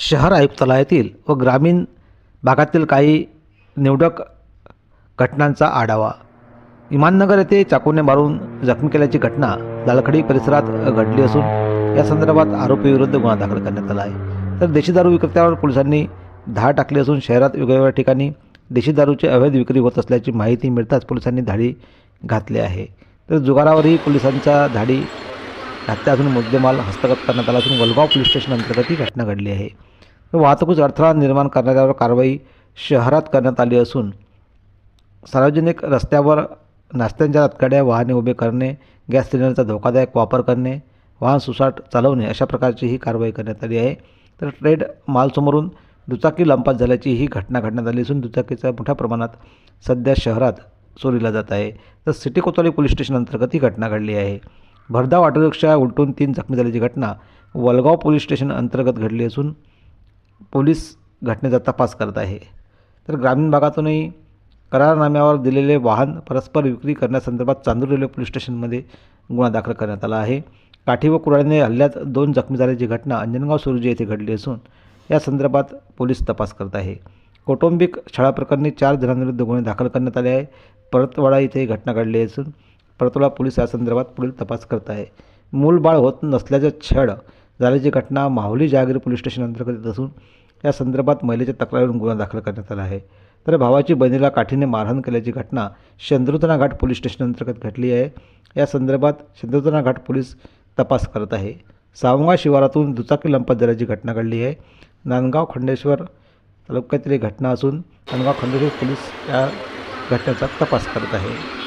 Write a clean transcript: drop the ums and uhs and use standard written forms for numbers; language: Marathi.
शहर आयुक्तालयातील व ग्रामीण भागातील काही निवडक घटनांचा आढावा. इमाननगर येथे चाकूने मारून जखमी केल्याची घटना लालखडी परिसरात घडली असून या संदर्भात आरोपीविरुद्ध गुन्हा दाखल करण्यात आला आहे. तर देशी दारू विक्रेत्यावर पोलिसांनी धाड टाकली असून शहरात वेगवेगळ्या ठिकाणी देशी दारूची अवैध विक्री होत असल्याची माहिती मिळताच पोलिसांनी धाडी घातली आहे. तर जुगारावरही पोलिसांचा धाडी घातल्या असून मुद्देमाल हस्तगत करण्यात आला असून वलगाव पोलीस स्टेशन अंतर्गत ही घटना घडली आहे. तर वाहतूकीस अडथळा निर्माण करणाऱ्यावर कारवाई शहरात करण्यात आली असून सार्वजनिक रस्त्यावर नाश्त्यांच्या तटकड्या वाहने उभे करणे, गॅस सिलेंडरचा धोकादायक वापर करणे, वाहन सुसाट चालवणे अशा प्रकारची ही कारवाई करण्यात आली आहे. तर ट्रेड मालसमोरून दुचाकी लंपास झाल्याची ही घटना घडण्यात आली असून दुचाकीचा मोठ्या प्रमाणात सध्या शहरात चोरीला जात आहे. तर सिटी कोतवाली पोलीस स्टेशन अंतर्गत ही घटना घडली आहे. भरधाव ऑटो रिक्षा उलटून 3 जखमी झाल्याची घटना वलगाव पोलीस स्टेशन अंतर्गत घडली असून पोलीस घटनेचा तपास करत आहे. तर ग्रामीण भागातूनही करारनाम्यावर दिलेले वाहन परस्पर विक्री करण्यासंदर्भात चांदूर रेल्वे पोलीस स्टेशनमध्ये गुन्हा दाखल करण्यात आला आहे. काठी व कुऱ्हाडीने हल्ल्यात 2 जखमी झाल्याची घटना अंजनगाव सुर्जी येथे घडली असून या संदर्भात पोलीस तपास करत आहे. कौटुंबिक छळाप्रकरणी 4 जणांविरुद्ध गुन्हे दाखल करण्यात आले आहे. परतवाडा येथे घटना घडली असून परतवाडा पोलीस या संदर्भात पुढील तपास करत आहे. मूलबाळ होत नसल्याचे छळ झाल्याची घटना माहुली जहागीर पोलीस स्टेशन अंतर्गत येत असून या संदर्भात महिलेच्या तक्रारीवरून गुन्हा दाखल करण्यात आला आहे. तर भावाची बहिणीला काठीने मारहाण केल्याची घटना शेंद्रुतना घाट पोलीस स्टेशन अंतर्गत घडली आहे. या संदर्भात शेंद्रुतना घाट पोलीस तपास करत आहे. सावंगा शिवारातून दुचाकी लंपास झाल्याची घटना घडली आहे. नांदगाव खंडेश्वर तालुक्यातील घटना असून नांदगाव खंडेश्वर पोलीस या घटनेचा तपास करत आहे.